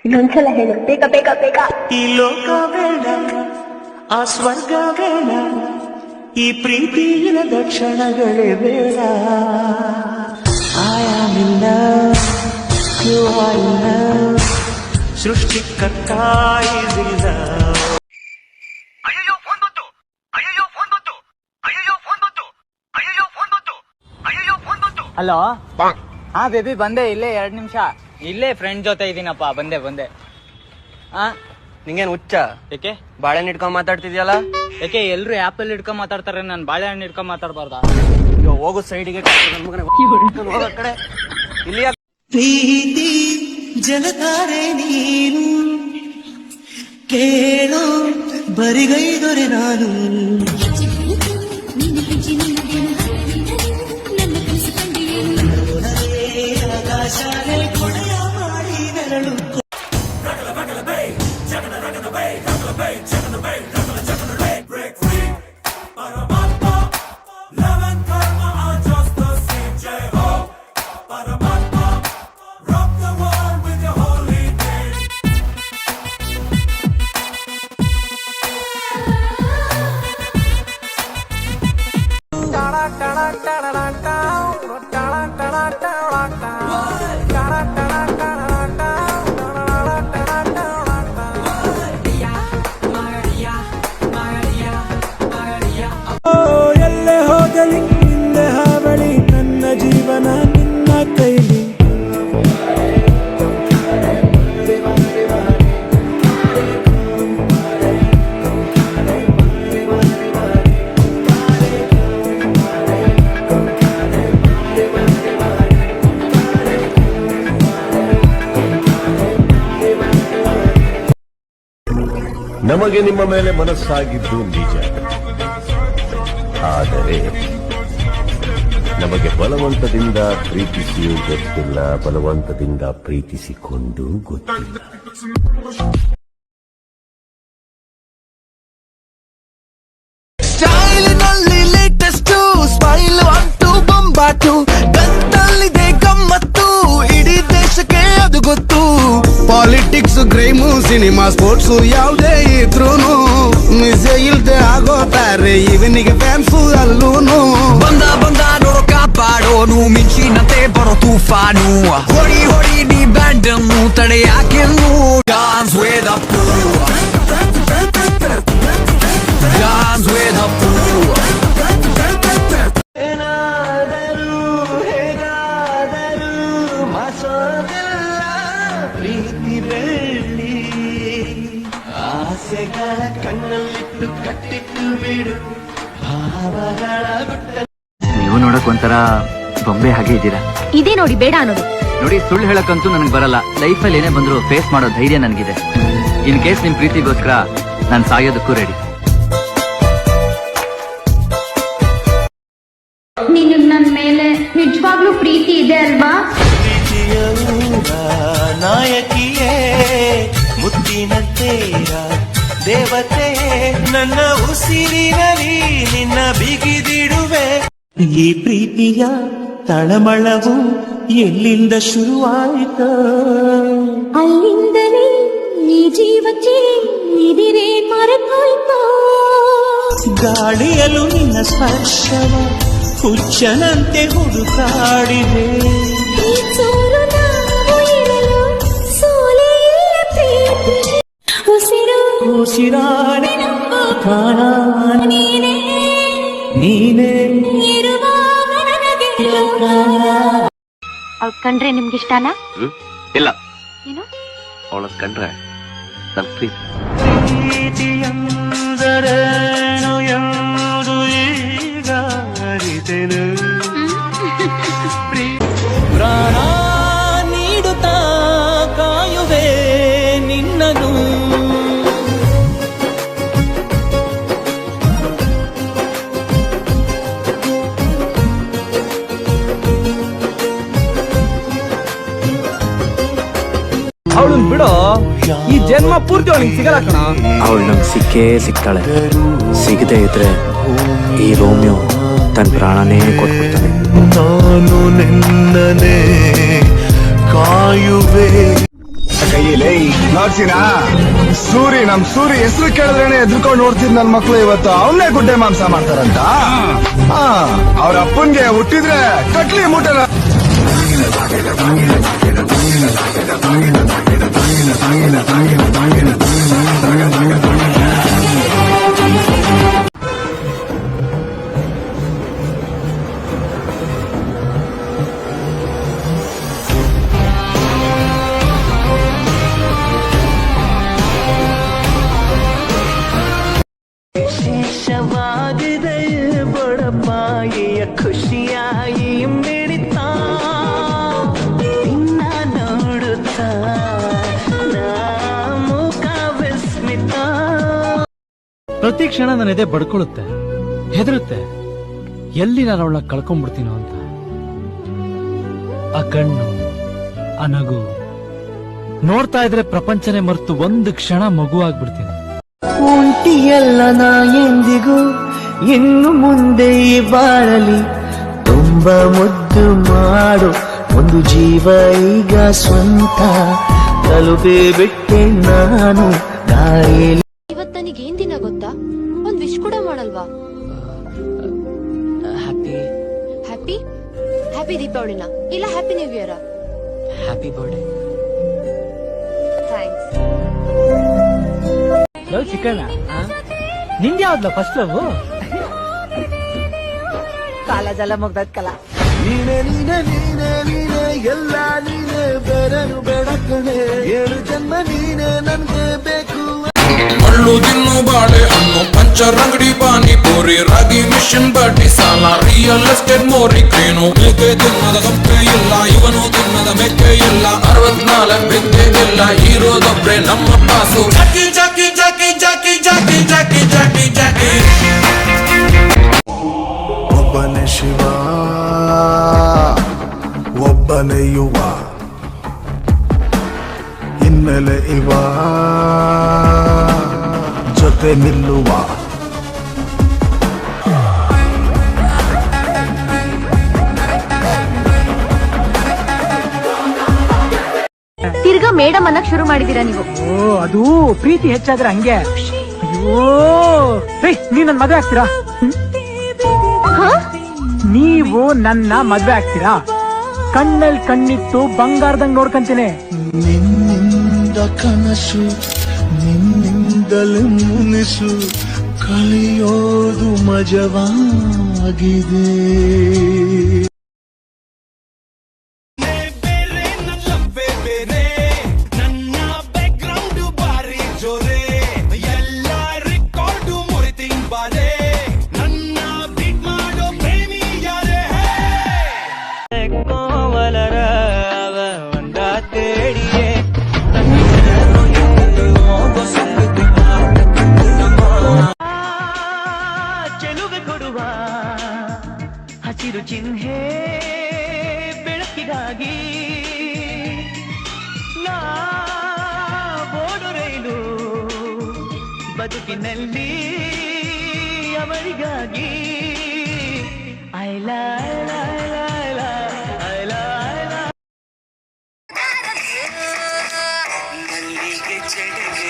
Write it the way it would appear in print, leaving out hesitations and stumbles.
ಇನ್ನೊಂದ್ಸಲ ಹೇಳು, ಬೇಗ ಬೇಗ ಬೇಗ. ಈ ಲೋಕ ಬೇಡ, ಆ ಸ್ವರ್ಗ ಬೇಡ, ಈ ಪ್ರೀತಿಯ ದಕ್ಷಿಣಗಳೇ ಬೇಡ. ಆಯಾಮಿಲ್ಲ ಸೃಷ್ಟಿಕರ್ತ ಇದಿಲ್ಲ. ಹಲೋ, ಹಾ ಬೇಬಿ ಬಂದೆ, ಇಲ್ಲೇ 2 ನಿಮಿಷ ಇಲ್ಲೇ ಫ್ರೆಂಡ್ ಜೊತೆ ಇದೀನಪ್ಪ. ಬಂದೆ. ಹಾ, ನಿಂಗೇನ್ ಹುಚ್ಚ? ಯಾಕೆ ಬಾಳೆಹಣ್ಣು ಇಟ್ಕೊಂಡ್ ಮಾತಾಡ್ತಿದ್ಯಲ್ಲ? ಯಾಕೆ ಎಲ್ರು ಆಪಲ್ ಹಿಡ್ಕೊಂಡ್ ಮಾತಾಡ್ತಾರೆ, ನಾನು ಬಾಳೆಹಣ್ಣು ಹಿಡ್ಕೊಂಡ್ ಮಾತಾಡ್ಬಾರ್ದಾ? ಹೋಗು ಸೈಡ್ಗೆ, ಕಡೆ ಇಲ್ಲಿ. ಪ್ರೀತಿ ಜಲತಾರೆ ನೀನು, ಕೇಳು ಬರಿಗೈದೊರೆ ನಾನು. ಆಕಾಶನೇ ಕೊಡೆಯ ಮಾಡಿ ನೆರಳು. ಎಲ್ಲೇ ಹೋಗಲಿ ನಿನ್ನೆ ಹಾವಳಿ, ನನ್ನ ಜೀವನ ನಿನ್ನ ಕೈಲಿ. ನಮಗೆ ನಿಮ್ಮ ಮೇಲೆ ಮನಸ್ಸಾಗಿದ್ದು ನಿಜ, ಆದರೆ ನಮಗೆ ಬಲವಂತದಿಂದ ಪ್ರೀತಿಸಿಯೂ ಗೊತ್ತಿಲ್ಲ, ಬಲವಂತದಿಂದ ಪ್ರೀತಿಸಿಕೊಂಡು ಗೊತ್ತಿಲ್ಲ. ಸ್ಟೈಲಿನಲ್ಲಿ ಲೇಟೆಸ್ಟ್ ಸ್ಮೈಲ್ ಅಂತೂ ಬೊಂಬಾಟು, ಗಂಟಲ್ಲಿದೆ ಗಮ್ಮತ್ತು, ಇಡೀ ದೇಶಕ್ಕೆ ಅದು ಗೊತ್ತು. ಪಾಲಿಟಿಕ್ಸ್, ಕ್ರೈಮು, ಸಿನಿಮಾ, ಸ್ಪೋರ್ಟ್ಸು ಯಾವುದೇ ಇದ್ರೂನು ಮಿಸೆ ಇಲ್ದೆ ಆಗೋತಾರೆ ಇವನಿಗೆ ಫ್ಯಾನ್ಸು ಅಲ್ಲೂನು. ಬಂದ ನೋಡೋ ಕಾಪಾಡೋನು, ಮಿಂಚಿನಂತೆ ಬರೋ ತೂಫಾನು, ಹೊಡಿ ನೀ ಬ್ಯಾಂಡನ್ನು ತಡೆಯಾಕೆನ್ನು. ಡಾನ್ಸ್ ವೇದ ಏನಾದರೂ ಹೇಗಾದರೂ ಮಸೋದಿಲ್ಲ ಪ್ರೀತಿ ಬೆಳ್ಳಿ. ಆಸೆಗಳ ಕಣ್ಣಲ್ಲಿಟ್ಟು ಕಟ್ಟಿಟ್ಟು ಬಿಡು ಭಾವಗಳ ಗುಟ್ಟ. ನೀವು ನೋಡಕ್ ಒಂಥರ ಬೊಂಬೆ ಹಾಗೆ ಇದ್ದೀರಾ. ಇದೇ ನೋಡಿ ಬೇಡ ಅನ್ನೋದು. ನೋಡಿ, ಸುಳ್ಳು ಹೇಳಕ್ಕಂತೂ ನನಗೆ ಬರಲ್ಲ. ಲೈಫಲ್ಲಿ ಏನೇ ಬಂದ್ರು ಫೇಸ್ ಮಾಡೋ ಧೈರ್ಯ ನನಗಿದೆ. ಇನ್ ಕೇಸ್ ನಿಮ್ ಪ್ರೀತಿಗೋಸ್ಕರ ನಾನು ಸಾಯೋದಕ್ಕೂ ರೆಡಿ. ನಿನಗ್ ನನ್ ಮೇಲೆ ನಿಜವಾಗ್ಲೂ ಪ್ರೀತಿ ಇದೆ ಅಲ್ವಾ? ಪ್ರೀತಿಯ ನಾಯಕಿಯೇ, ಮುತ್ತಿನಂತೆ ದೇವತೆ, ನನ್ನ ಉಸಿರಿನಲ್ಲಿ ನಿನ್ನ ಬಿಗಿದಿಡುವೆ. ಈ ಪ್ರೀತಿಯ ತಳಮಳವು ಎಲ್ಲಿಂದ ಶುರುವಾಯಿತ? ಅಲ್ಲಿಂದಲೇ ಈ ಜೀವಕ್ಕೆ ಇದಿರೇ ಮರೆತೋಯ್ತು. ಗಾಳಿಯಲು ನಿನ್ನ ಸ್ಪರ್ಶವ ಹುಚ್ಚನಂತೆ ಹುಡುಕಾಡಿದೆ. ಈ ಸೋಲು ನಾವು ಇರಲು ಸೋಲೇ ಇಲ್ಲ ಪ್ರೀತಿ. ಉಸಿರಾಡಿ ಪ್ರಾಣ ನೀನೇ ಇರುವಾಗ ನನಗೆ ಲೋಕ. ಅವ್ಳ್ ಕಂಡ್ರೆ ನಿಮ್ಗಿಷ್ಟನಾ? ಇಲ್ಲ, ಏನು? ಅವಳ ಕಂಡ್ರೆ ನನ್ನ ಪ್ರೀತಿ. ಪ್ರೀತಿಯಂದರೇನು ಎಂದು ಈಗ ಅರಿತೆನು. ಪ್ರಾಣ ನೀಡುತ್ತಾ ಕಾಯುವೆ ನಿನ್ನನು. ಅವಳನ್ ಬಿಡೋ, ಈ ಜನ್ಮ ಪೂರ್ತಿ ಅವಳಿಗೆ ಸಿಗಲ್ಲ ಕಣ. ಅವಳು ನಂಗೆ ಸಿಕ್ಕೇ ಸಿಗ್ತಾಳೆ. ಸಿಗದೆ ಇದ್ರೆ ಈ ರೋಮಿಯೋ ತನ್ನ ಪ್ರಾಣನೇ ಕೊಟ್ಬಿಡ್ತಾನೆ. ನಾನು ನಿನ್ನನೆ ಕಾಯುವೆ. ಕೈಯಲ್ಲಿ ನೋಡ್ತೀನಾ ನಮ್ ಸೂರಿ ಹೆಸರು ಕೇಳಿದ್ರೇನೆ ಎದ್ರುಕೊಂಡು ನೋಡ್ತಿದ್ ನನ್ ಮಕ್ಳು ಇವತ್ತು ಅವನ್ನೇ ಗುಡ್ಡೆ ಮಾಂಸ ಮಾಡ್ತಾರಂತ ಅವ್ರ ಅಪ್ಪನ್ಗೆ ಹುಟ್ಟಿದ್ರೆ ಕಟ್ಲಿ ಮುಟ್ಟನ. ಶೇಷವಾಗಿದೆ ಬಡಪಾಯಿಯ ಖುಷಿಯಾಗಿ ಮಿಡಿತಾ ಇನ್ನ ನೋಡುತ್ತಾ ಮುಖ ವಿಸ್ಮಿತ. ಪ್ರತಿ ಕ್ಷಣ ನನ್ನ ಎದೆ ಬಡ್ಕೊಳ್ಳುತ್ತೆ, ಹೆದರುತ್ತೆ, ಎಲ್ಲಿ ನಾನು ಅವಳನ್ನ ಕಳ್ಕೊಂಡ್ಬಿಡ್ತೀನೋ ಅಂತ. ಆ ಕಣ್ಣು, ಆ ನಗು ನೋಡ್ತಾ ಇದ್ರೆ ಪ್ರಪಂಚನೇ ಮರೆತು ಒಂದು ಕ್ಷಣ ಮಗು ಆಗ್ಬಿಡ್ತೀನಿ. ಉಂಟಿಯಲ್ಲ ನಾ ಎಂದಿಗೂ ಇನ್ನು ಮುಂದೆ ಈ ಬಾಳಲಿ ತುಂಬಾ ಮುದ್ದು ಮಾಡು ಒಂದು ಜೀವ ಈಗ ಸ್ವಂತ ತಲುಪೇ ಬಿಟ್ಟೆ ನಾನು ದಾರಿಯಲ್ಲಿ. ಇವತ್ ನನಗೆ ಏನ್ ದಿನ ಗೊತ್ತಾ? ಒಂದ್ ವಿಶ್ ಕೂಡ ಮಾಡಲ್ವಾ? ಹ್ಯಾಪಿ ಹ್ಯಾಪಿ ಹ್ಯಾಪಿ ದೀಪಾವಳಿನ ಇಲ್ಲ happy new year? Happy birthday. Thanks. Love chicken ನಿಂದ ಯಾವ್ದಲ್ಲ ಫಸ್ಟ್ ಲವ್? ಕಾಲೇಜೆಲ್ಲ ಮುಗ್ದದ್ ಕಲ. ನೀನೆ ನೀನೆ ನೀನೆ ನೀನೆ ಎಲ್ಲ ನೀನೆ ಬೇರೆನು ಬೇಡ ಕಣೆ 7 ಜನ್ಮ ನೀನೆ ನನ್ಗೆ ಬೇಕು. ಮಳ್ಳು ತಿನ್ನು ಬಾಳೆ ಹಣ್ಣು ಪಂಚರಂಗಡಿ ಪಾನಿಪುರಿ ರಾಗಿ ಮಿಷನ್ ಬಡ್ಡಿ ಸಾಲ ರಿಯಲ್ ಎಸ್ಟೇಟ್ ಮೋರಿ ಕ್ರೇನು ಮೇಕೆ ತಿನ್ನದ ಕಪ್ಪೆ ಇಲ್ಲ ಇವನು ತಿನ್ನದ ಮೆಕ್ಕೆ ಇಲ್ಲ 64 ಬೆಕ್ಕೆ ಇಲ್ಲ ಇರೋದೊಬ್ರೆ ನಮ್ಮ ಪಾಸು ಜಾಕಿ ಜಾಕಿ ಜಾಕಿ ಜಾಕಿ ಜಾಕಿ ಜಾಕಿ ಜಾಕಿ ಜಾಕಿ. ಒಬ್ಬನೇ ಶಿವ ಒಬ್ಬನೇ ಯುವ ಇನ್ಮೇಲೆ ಇವ ಜೊತೆ ನಿಲ್ಲುವ. ತಿರ್ಗಾ ಮೇಡಮ್ ಅನ್ನಕ್ ಶುರು ಮಾಡಿದೀರಾ ನೀವು? ಓ ಅದು ಪ್ರೀತಿ ಹೆಚ್ಚಾದ್ರೆ ಹಂಗೆ. ಅಯ್ಯೋ ನೀವ್ ನನ್ ಮದ್ವೆ ಆಗ್ತೀರಾ? ನೀವು ನನ್ನ ಮದ್ವೆ ಆಗ್ತೀರಾ? ಕಣ್ಣಲ್ಲಿ ಕಣ್ಣಿಟ್ಟು ಬಂಗಾರದಂಗ್ ನೋಡ್ಕಂತೀನಿ. ನಿನ್ನಿಂದ ಕನಸು ನಿನ್ನಿಂದಲೇ ಮುನಿಸು ಕಲಿಯೋದು ಮಜವಾಗಿದೆ. ಹಸಿರು ಚಿಹ್ನೆ ಬೆಳಕಿಗಾಗಿ ನಾ ಓಡು ರೈಲು ಬದುಕಿನಲ್ಲಿ ಅವರಿಗಾಗಿ ಐಲ ಮಲ್ಲಿಗೆ ಚೆಡಗಿ